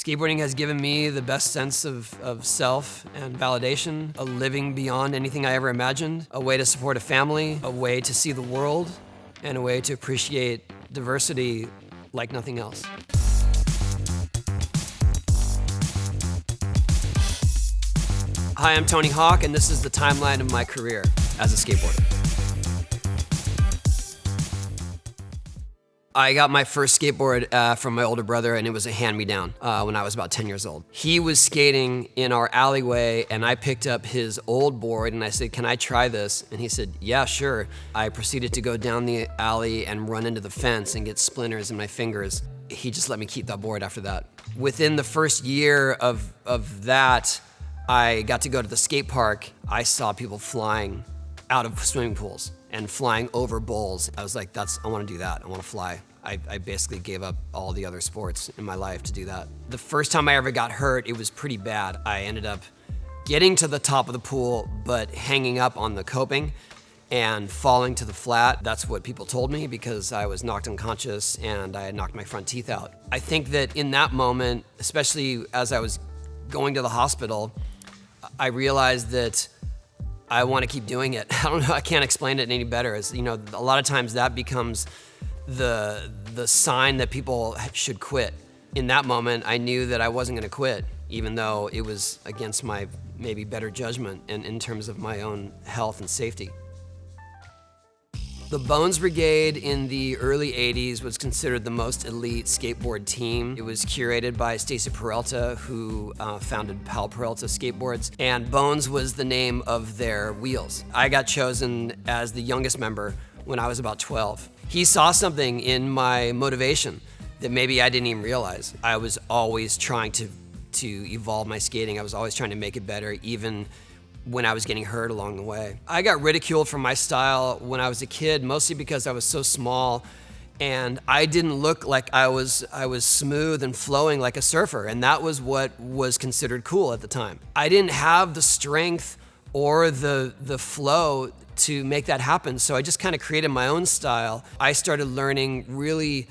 Skateboarding has given me the best sense of self and validation, a living beyond anything I ever imagined, a way to support a family, a way to see the world, and a way to appreciate diversity like nothing else. Hi, I'm Tony Hawk, and this is the timeline of my career as a skateboarder. I got my first skateboard from my older brother, and it was a hand-me-down when I was about 10 years old. He was skating in our alleyway, and I picked up his old board, and I said, "Can I try this?" And he said, "Yeah, sure." I proceeded to go down the alley and run into the fence and get splinters in my fingers. He just let me keep that board after that. Within the first year of that, I got to go to the skate park. I saw people flying out of swimming pools and flying over bowls. I was like, I want to do that. I want to fly. I basically gave up all the other sports in my life to do that. The first time I ever got hurt, it was pretty bad. I ended up getting to the top of the pool, but hanging up on the coping and falling to the flat. That's what people told me because I was knocked unconscious and I had knocked my front teeth out. I think that in that moment, especially as I was going to the hospital, I realized that I want to keep doing it. I don't know, I can't explain it any better. As you know, a lot of times that becomes the sign that people should quit. In that moment, I knew that I wasn't going to quit, even though it was against my maybe better judgment and in terms of my own health and safety. The Bones Brigade in the early 80s was considered the most elite skateboard team. It was curated by Stacy Peralta, who founded Pal Peralta Skateboards, and Bones was the name of their wheels. I got chosen as the youngest member when I was about 12. He saw something in my motivation that maybe I didn't even realize. I was always trying to evolve my skating. I was always trying to make it better, even when I was getting hurt along the way. I got ridiculed for my style when I was a kid, mostly because I was so small and I didn't look like I was smooth and flowing like a surfer, and that was what was considered cool at the time. I didn't have the strength or the flow to make that happen, so I just kind of created my own style. I started learning really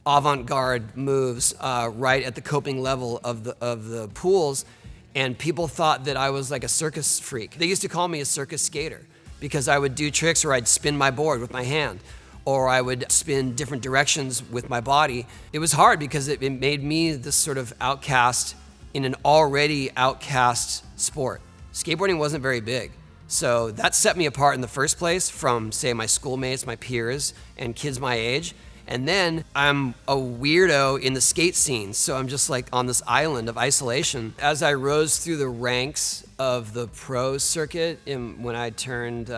avant-garde moves right at the coping level of the pools, and people thought that I was like a circus freak. They used to call me a circus skater because I would do tricks where I'd spin my board with my hand, or I would spin different directions with my body. It was hard because it made me this sort of outcast in an already outcast sport. Skateboarding wasn't very big, so that set me apart in the first place from, say, my schoolmates, my peers, and kids my age. And then I'm a weirdo in the skate scene, so I'm just like on this island of isolation. As I rose through the ranks of the pro circuit when I turned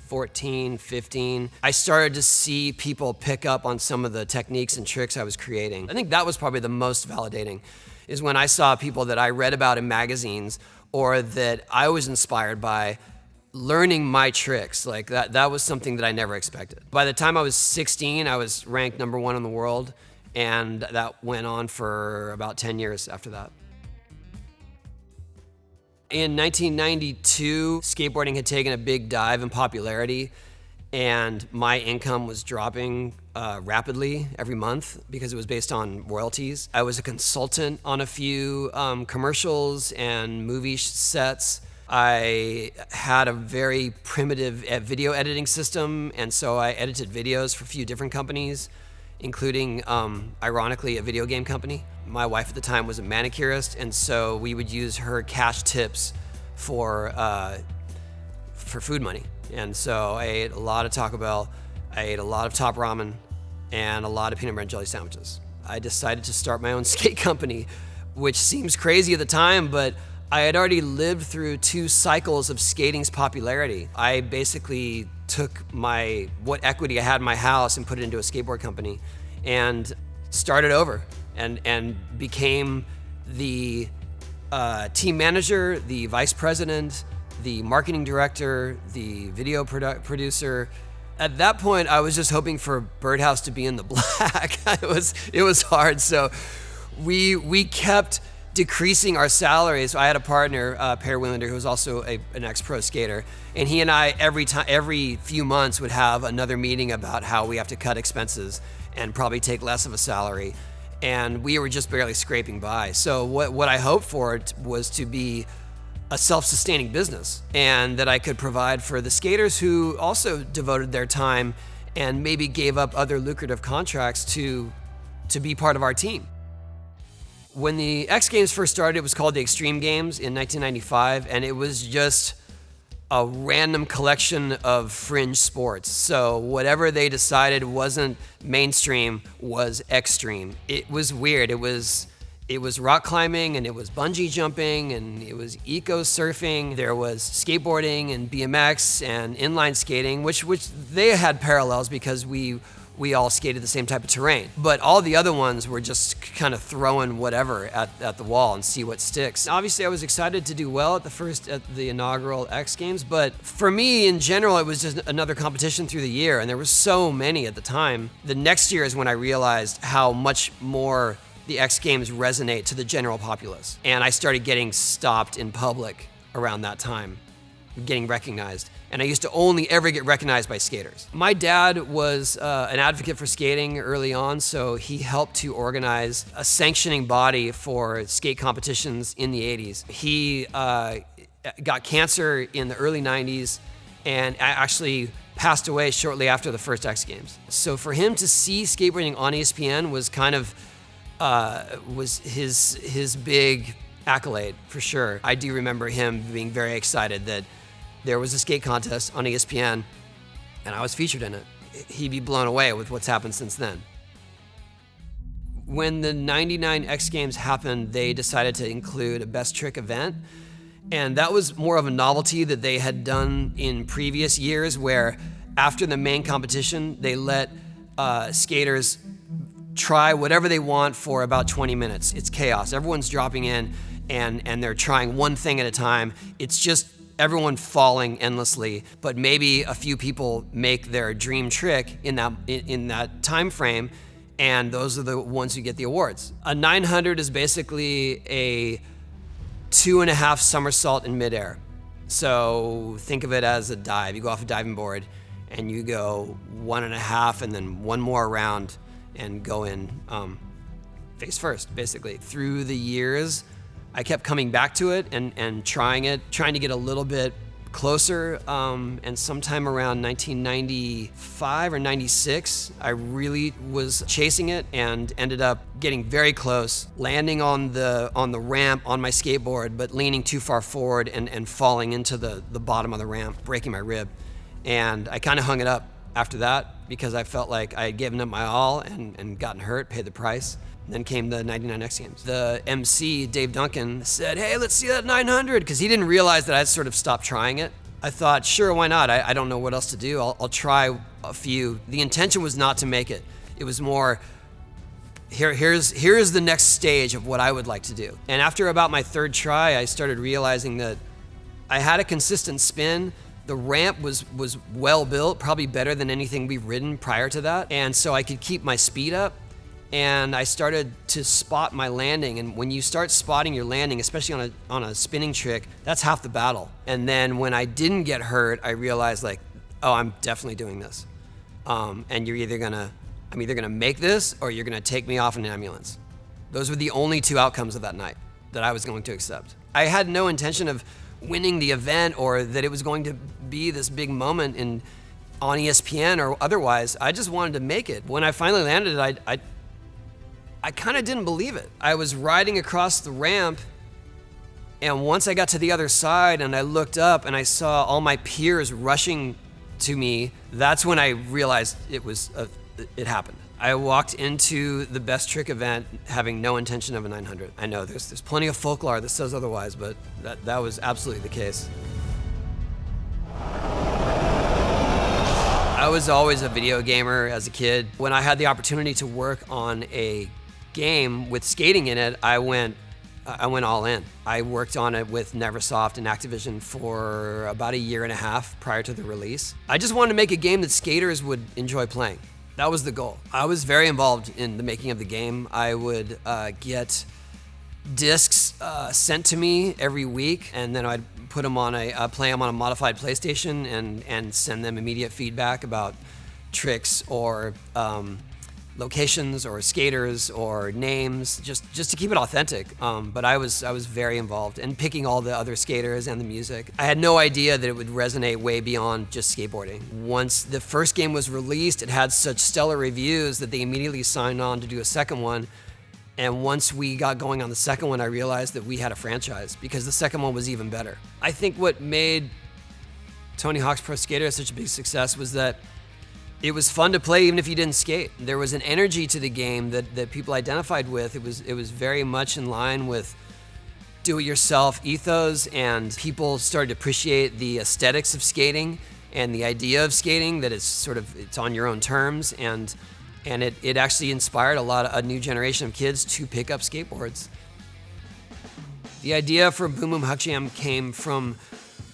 14, 15, I started to see people pick up on some of the techniques and tricks I was creating. I think that was probably the most validating, is when I saw people that I read about in magazines or that I was inspired by learning my tricks. Like that was something that I never expected. By the time I was 16, I was ranked #1 in the world, and that went on for about 10 years after that. In 1992, skateboarding had taken a big dive in popularity, and my income was dropping rapidly every month because it was based on royalties. I was a consultant on a few commercials and movie sets. I had a very primitive video editing system, and so I edited videos for a few different companies, including, ironically, a video game company. My wife at the time was a manicurist, and so we would use her cash tips for food money. And so I ate a lot of Taco Bell, I ate a lot of Top Ramen, and a lot of peanut butter and jelly sandwiches. I decided to start my own skate company, which seems crazy at the time, but I had already lived through 2 cycles of skating's popularity. I basically took what equity I had in my house and put it into a skateboard company and started over and became the team manager, the vice president, the marketing director, the video producer. At that point, I was just hoping for Birdhouse to be in the black. It was hard, so we kept decreasing our salaries. I had a partner, Per Willander, who was also an ex-pro skater, and he and I every few months would have another meeting about how we have to cut expenses and probably take less of a salary. and we were just barely scraping by. So what I hoped for was to be a self-sustaining business, and that I could provide for the skaters who also devoted their time and maybe gave up other lucrative contracts to be part of our team. When the X Games first started, it was called the Extreme Games in 1995, and it was just a random collection of fringe sports. So whatever they decided wasn't mainstream was extreme. It was weird. It was rock climbing, and it was bungee jumping, and it was eco surfing. There was skateboarding and BMX and inline skating, which they had parallels because we all skated the same type of terrain. But all the other ones were just kind of throwing whatever at the wall and see what sticks. Obviously, I was excited to do well at the inaugural X Games, but for me in general, it was just another competition through the year, and there were so many at the time. The next year is when I realized how much more the X Games resonate to the general populace. And I started getting stopped in public around that time, getting recognized. And I used to only ever get recognized by skaters. My dad was an advocate for skating early on, so he helped to organize a sanctioning body for skate competitions in the 80s. He got cancer in the early 90s and actually passed away shortly after the first X Games. So for him to see skateboarding on ESPN was kind of was his big accolade for sure. I do remember him being very excited that there was a skate contest on ESPN and I was featured in it. He'd be blown away with what's happened since then. When the 99 X Games happened, they decided to include a best trick event. And that was more of a novelty that they had done in previous years, where after the main competition, they let skaters try whatever they want for about 20 minutes. It's chaos. Everyone's dropping in and they're trying one thing at a time. It's just everyone falling endlessly, but maybe a few people make their dream trick in that time frame, and those are the ones who get the awards. A 900 is basically a 2.5 somersault in midair. So think of it as a dive. You go off a diving board and you go 1.5 and then one more round and go in face first, basically. Through the years, I kept coming back to it and trying to get a little bit closer. And sometime around 1995 or 96, I really was chasing it and ended up getting very close, landing on the ramp on my skateboard, but leaning too far forward and falling into the bottom of the ramp, breaking my rib. And I kind of hung it up after that because I felt like I had given it my all and gotten hurt, paid the price. Then came the 99 X Games. The MC, Dave Duncan, said, "Hey, let's see that 900," because he didn't realize that I'd sort of stopped trying it. I thought, sure, why not? I don't know what else to do. I'll try a few. The intention was not to make it. It was more, here's the next stage of what I would like to do. And after about my third try, I started realizing that I had a consistent spin. The ramp was well built, probably better than anything we've ridden prior to that. And so I could keep my speed up. And I started to spot my landing. And when you start spotting your landing, especially on a spinning trick, that's half the battle. And then when I didn't get hurt, I realized like, oh, I'm definitely doing this. And I'm either gonna make this or you're gonna take me off in an ambulance. Those were the only two outcomes of that night that I was going to accept. I had no intention of winning the event or that it was going to be this big moment on ESPN or otherwise. I just wanted to make it. When I finally landed it, I kind of didn't believe it. I was riding across the ramp, and once I got to the other side and I looked up and I saw all my peers rushing to me, that's when I realized it happened. I walked into the best trick event having no intention of a 900. I know there's plenty of folklore that says otherwise, but that was absolutely the case. I was always a video gamer as a kid. When I had the opportunity to work on a game with skating in it, I went all in. I worked on it with Neversoft and Activision for about 1.5 years prior to the release. I just wanted to make a game that skaters would enjoy playing. That was the goal. I was very involved in the making of the game. I would get discs sent to me every week, and then I'd put them on play them on a modified PlayStation and send them immediate feedback about tricks or locations or skaters or names, just to keep it authentic. But I was very involved in picking all the other skaters and the music. I had no idea that it would resonate way beyond just skateboarding. Once the first game was released, it had such stellar reviews that they immediately signed on to do a second one. And once we got going on the second one, I realized that we had a franchise because the second one was even better. I think what made Tony Hawk's Pro Skater such a big success was that it was fun to play even if you didn't skate. There was an energy to the game that people identified with. It was very much in line with do-it-yourself ethos, and people started to appreciate the aesthetics of skating and the idea of skating, that it's on your own terms, and it actually inspired a new generation of kids to pick up skateboards. The idea for Boom Boom HuckJam came from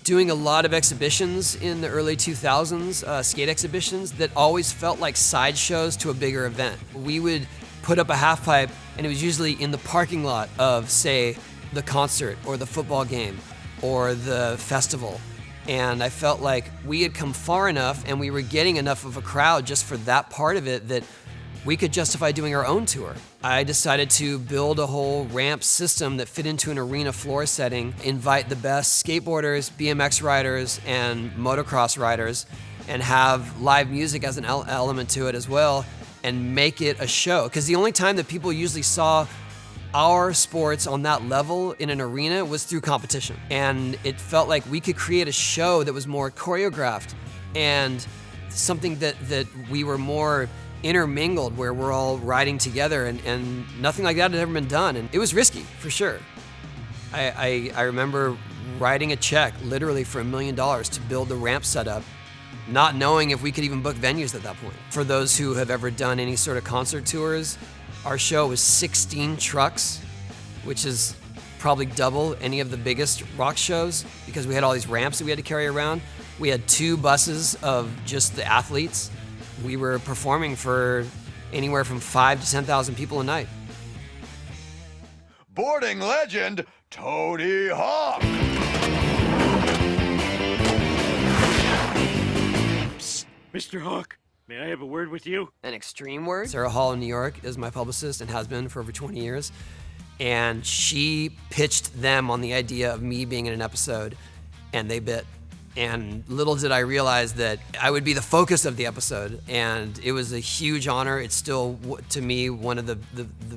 doing a lot of exhibitions in the early 2000s, skate exhibitions that always felt like sideshows to a bigger event. We would put up a half pipe, and it was usually in the parking lot of, say, the concert or the football game or the festival. And I felt like we had come far enough and we were getting enough of a crowd just for that part of it that we could justify doing our own tour. I decided to build a whole ramp system that fit into an arena floor setting, invite the best skateboarders, BMX riders, and motocross riders, and have live music as an element to it as well, and make it a show. Because the only time that people usually saw our sports on that level in an arena was through competition. And it felt like we could create a show that was more choreographed and something that we were more intermingled, where we're all riding together, and nothing like that had ever been done. And it was risky, for sure. I remember writing a check literally for $1 million to build the ramp setup, not knowing if we could even book venues at that point. For those who have ever done any sort of concert tours, our show was 16 trucks, which is probably double any of the biggest rock shows, because we had all these ramps that we had to carry around. We had 2 buses of just the athletes. We were performing for anywhere from 5,000 to 10,000 people a night. Boarding legend, Tony Hawk. Psst, Mr. Hawk, may I have a word with you? An extreme word? Sarah Hall in New York is my publicist and has been for over 20 years. And she pitched them on the idea of me being in an episode, and they bit. And little did I realize that I would be the focus of the episode, and it was a huge honor. It's still, to me, one of the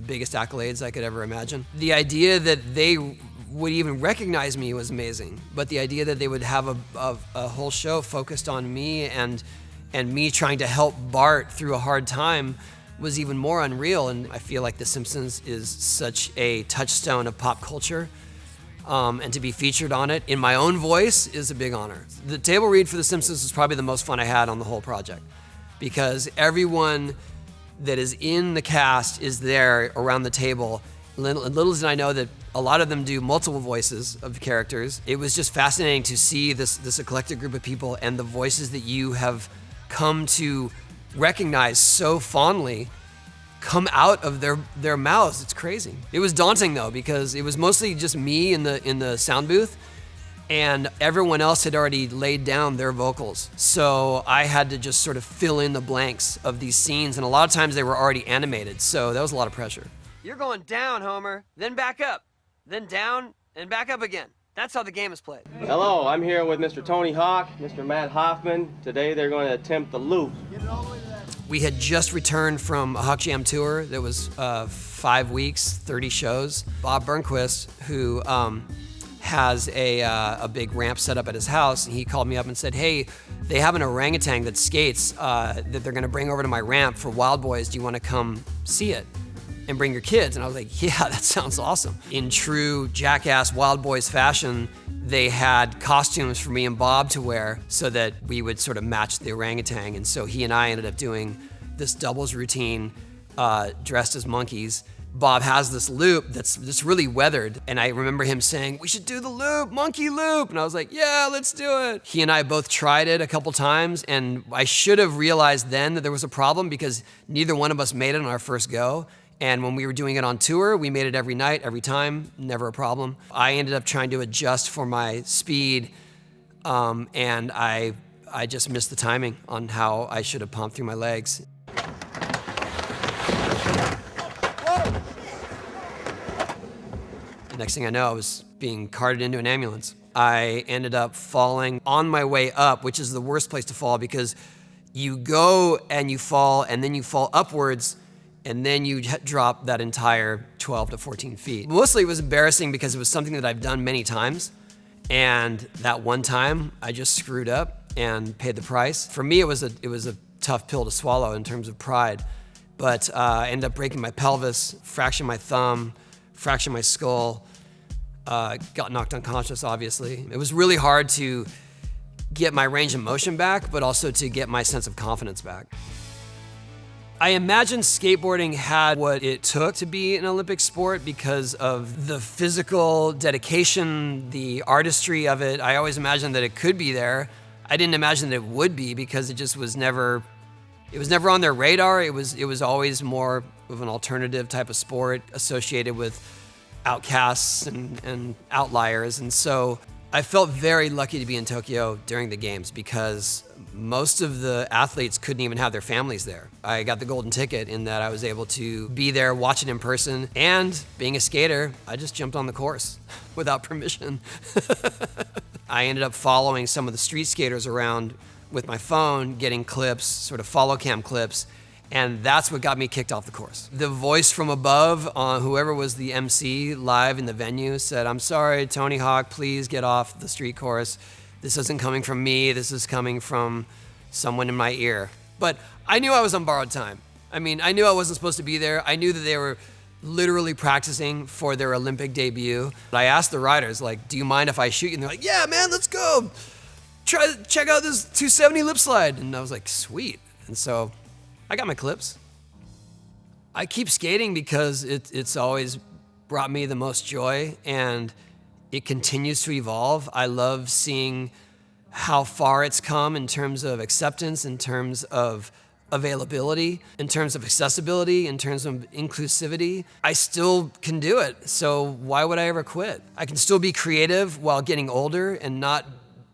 biggest accolades I could ever imagine. The idea that they would even recognize me was amazing, but the idea that they would have a whole show focused on me and me trying to help Bart through a hard time was even more unreal. And I feel like The Simpsons is such a touchstone of pop culture. And to be featured on it in my own voice is a big honor. The table read for The Simpsons was probably the most fun I had on the whole project, because everyone that is in the cast is there around the table. Little did I know that a lot of them do multiple voices of the characters. It was just fascinating to see this eclectic group of people and the voices that you have come to recognize so fondly come out of their mouths. It's crazy. It was daunting though, because it was mostly just me in the sound booth, and everyone else had already laid down their vocals. So I had to just sort of fill in the blanks of these scenes, and a lot of times they were already animated, so that was a lot of pressure. You're going down, Homer, then back up, then down, and back up again. That's how the game is played. Hello, I'm here with Mr. Tony Hawk, Mr. Matt Hoffman. Today they're going to attempt the loop. We had just returned from a HuckJam tour that was 5 weeks, 30 shows. Bob Burnquist, who has a big ramp set up at his house, and he called me up and said, hey, they have an orangutan that skates that they're gonna bring over to my ramp for Wild Boys. Do you wanna come see it and bring your kids? And I was like, yeah, that sounds awesome. In true jackass Wild Boys fashion, they had costumes for me and Bob to wear so that we would sort of match the orangutan. And so he and I ended up doing this doubles routine dressed as monkeys. Bob has this loop that's really weathered, and I remember him saying, we should do the loop, monkey loop. And I was like, yeah, let's do it. He and I both tried it a couple times, and I should have realized then that there was a problem, because neither one of us made it on our first go. And when we were doing it on tour, we made it every night, every time, never a problem. I ended up trying to adjust for my speed, and I just missed the timing on how I should have pumped through my legs. Next thing I know, I was being carted into an ambulance. I ended up falling on my way up, which is the worst place to fall because you go and you fall and then you fall upwards and then you drop that entire 12 to 14 feet. Mostly it was embarrassing because it was something that I've done many times. And that one time I just screwed up and paid the price. For me, it was a tough pill to swallow in terms of pride. But I ended up breaking my pelvis, fracturing my thumb, fracturing my skull, got knocked unconscious, obviously. It was really hard to get my range of motion back, but also to get my sense of confidence back. I imagine skateboarding had what it took to be an Olympic sport because of the physical dedication, the artistry of it. I always imagined that it could be there. I didn't imagine that it would be because it just was never, it was never on their radar. It was always more of an alternative type of sport associated with outcasts and outliers. And so I felt very lucky to be in Tokyo during the games because most of the athletes couldn't even have their families there. I got the golden ticket in that I was able to be there, watch it in person, and being a skater, I just jumped on the course without permission. I ended up following some of the street skaters around with my phone, getting clips, sort of follow cam clips, and that's what got me kicked off the course. The voice from above, whoever was the MC live in the venue said, "I'm sorry, Tony Hawk, please get off the street course. This isn't coming from me, this is coming from someone in my ear." But I knew I was on borrowed time. I mean, I knew I wasn't supposed to be there. I knew that they were literally practicing for their Olympic debut. I asked the riders, like, "Do you mind if I shoot you?" And they're like, "Yeah, man, let's go. Check out this 270 lip slide." And I was like, sweet. And so I got my clips. I keep skating because it's always brought me the most joy and it continues to evolve. I love seeing how far it's come in terms of acceptance, in terms of availability, in terms of accessibility, in terms of inclusivity. I still can do it, so why would I ever quit? I can still be creative while getting older and not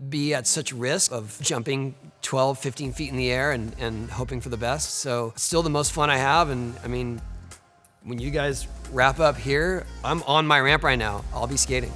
be at such risk of jumping 12, 15 feet in the air and hoping for the best. So still the most fun I have, and I mean, when you guys wrap up here, I'm on my ramp right now. I'll be skating.